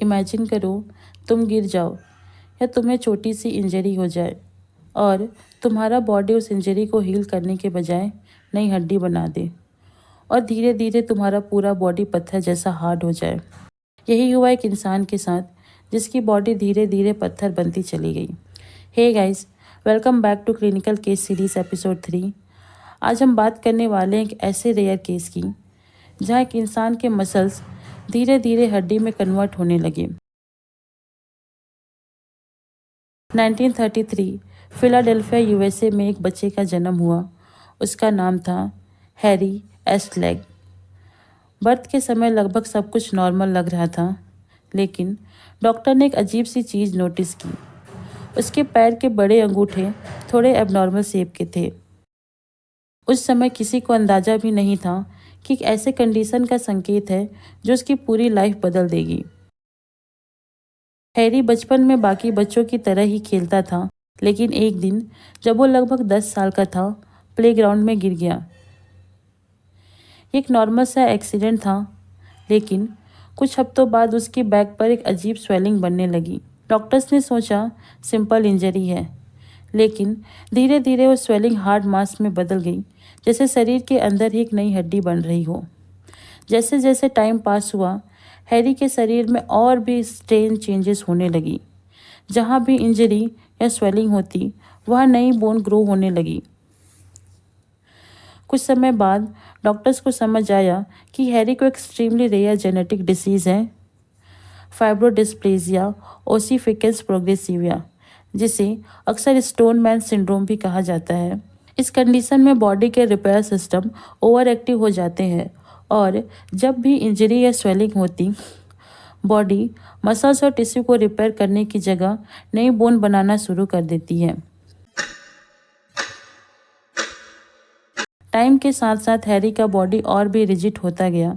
Imagine करो तुम गिर जाओ या तुम्हें छोटी सी इंजरी हो जाए और तुम्हारा बॉडी उस इंजरी को हील करने के बजाय नई हड्डी बना दे और धीरे धीरे तुम्हारा पूरा बॉडी पत्थर जैसा हार्ड हो जाए। यही हुआ एक इंसान के साथ जिसकी बॉडी धीरे धीरे पत्थर बनती चली गई। Hey guys, welcome back to clinical case series episode 3। आज हम बात करने वाले हैं एक ऐसे रेयर केस की जहाँ एक इंसान के मसल्स धीरे धीरे हड्डी में कन्वर्ट होने लगे। 1933 फिलाडेल्फिया यूएसए में एक बच्चे का जन्म हुआ। उसका नाम था हैरी एस्टलैग। बर्थ के समय लगभग सब कुछ नॉर्मल लग रहा था, लेकिन डॉक्टर ने एक अजीब सी चीज़ नोटिस की। उसके पैर के बड़े अंगूठे थोड़े एबनॉर्मल शेप के थे। उस समय किसी को अंदाज़ा भी नहीं था कि एक ऐसे कंडीशन का संकेत है जो उसकी पूरी लाइफ बदल देगी। हैरी बचपन में बाकी बच्चों की तरह ही खेलता था, लेकिन एक दिन जब वो लगभग 10 साल का था, प्लेग्राउंड में गिर गया। एक नॉर्मल सा एक्सीडेंट था, लेकिन कुछ हफ्तों बाद उसकी बैक पर एक अजीब स्वेलिंग बनने लगी। डॉक्टर्स ने सोचा सिंपल इंजरी है, लेकिन धीरे धीरे वो स्वेलिंग हार्ड मास में बदल गई, जैसे शरीर के अंदर ही एक नई हड्डी बन रही हो। जैसे जैसे टाइम पास हुआ, हैरी के शरीर में और भी स्ट्रेन चेंजेस होने लगी। जहाँ भी इंजरी या स्वेलिंग होती, वहाँ नई बोन ग्रो होने लगी। कुछ समय बाद डॉक्टर्स को समझ आया कि हैरी को एक्सट्रीमली रेयर जेनेटिक डिसीज़ है, फाइब्रोडिस्प्लेजिया ओसिफिकेंस प्रोग्रेसिवा, जिसे अक्सर स्टोन मैन सिंड्रोम भी कहा जाता है। इस कंडीशन में बॉडी के रिपेयर सिस्टम ओवर एक्टिव हो जाते हैं और जब भी इंजरी या स्वेलिंग होती, बॉडी मसल्स और टिश्यू को रिपेयर करने की जगह नई बोन बनाना शुरू कर देती है। टाइम के साथ साथ हैरी का बॉडी और भी रिजिड होता गया।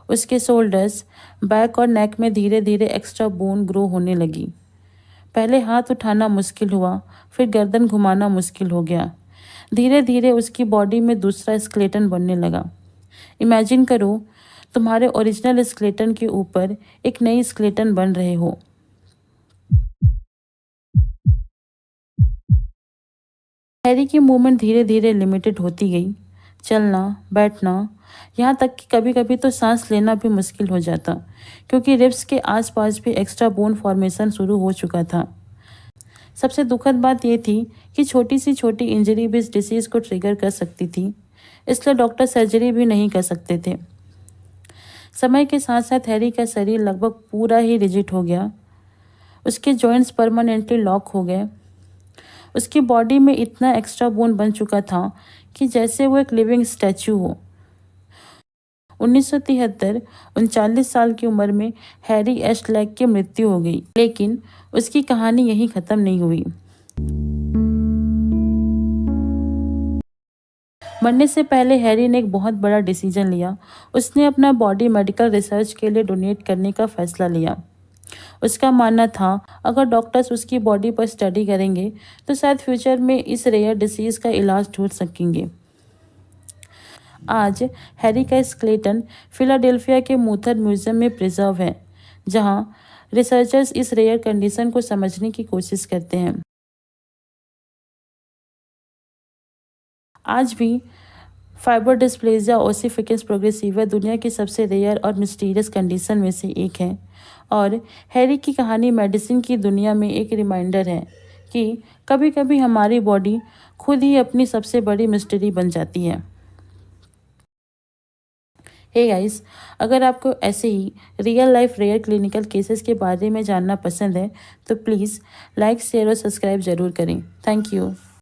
उसके शोल्डर्स, बैक और नेक में धीरे धीरे एक्स्ट्रा बोन ग्रो होने लगी। पहले हाथ उठाना मुश्किल हुआ, फिर गर्दन घुमाना मुश्किल हो गया। धीरे धीरे उसकी बॉडी में दूसरा स्केलेटन बनने लगा। इमेजिन करो तुम्हारे ओरिजिनल स्केलेटन के ऊपर एक नई स्केलेटन बन रहे हो। हैरी की मूवमेंट धीरे धीरे लिमिटेड होती गई। चलना, बैठना, यहाँ तक कि कभी कभी तो सांस लेना भी मुश्किल हो जाता, क्योंकि रिब्स के आसपास भी एक्स्ट्रा बोन फॉर्मेशन शुरू हो चुका था। सबसे दुखद बात यह थी कि छोटी सी छोटी इंजरी भी इस डिसीज़ को ट्रिगर कर सकती थी, इसलिए डॉक्टर सर्जरी भी नहीं कर सकते थे। समय के साथ साथ हैरी का शरीर लगभग पूरा ही रिजिड हो गया। उसके जॉइंट्स परमानेंटली लॉक हो गए। उसकी बॉडी में इतना एक्स्ट्रा बोन बन चुका था कि जैसे वो एक लिविंग स्टैच्यू हो। 1973 39 साल की उम्र में हैरी एस्टलैग की मृत्यु हो गई, लेकिन उसकी कहानी यहीं ख़त्म नहीं हुई। मरने से पहले हैरी ने एक बहुत बड़ा डिसीजन लिया। उसने अपना बॉडी मेडिकल रिसर्च के लिए डोनेट करने का फैसला लिया। उसका मानना था अगर डॉक्टर्स उसकी बॉडी पर स्टडी करेंगे तो शायद फ्यूचर में इस रेयर डिसीज़ का इलाज ढूंढ सकेंगे। आज हैरी का स्केलेटन फिलाडेल्फिया के मूथर म्यूजियम में प्रिजर्व है, जहां रिसर्चर्स इस रेयर कंडीशन को समझने की कोशिश करते हैं। आज भी फाइब्रोडिस्प्लेजिया ओसिफिकेंस प्रोग्रेसिवा दुनिया की सबसे रेयर और मिस्टीरियस कंडीशन में से एक है, और हैरी की कहानी मेडिसिन की दुनिया में एक रिमाइंडर है कि कभी कभी हमारी बॉडी खुद ही अपनी सबसे बड़ी मिस्ट्री बन जाती है। हे गाइस, अगर आपको ऐसे ही real life rare clinical cases के बारे में जानना पसंद है तो प्लीज़ लाइक, शेयर और सब्सक्राइब ज़रूर करें। Thank you.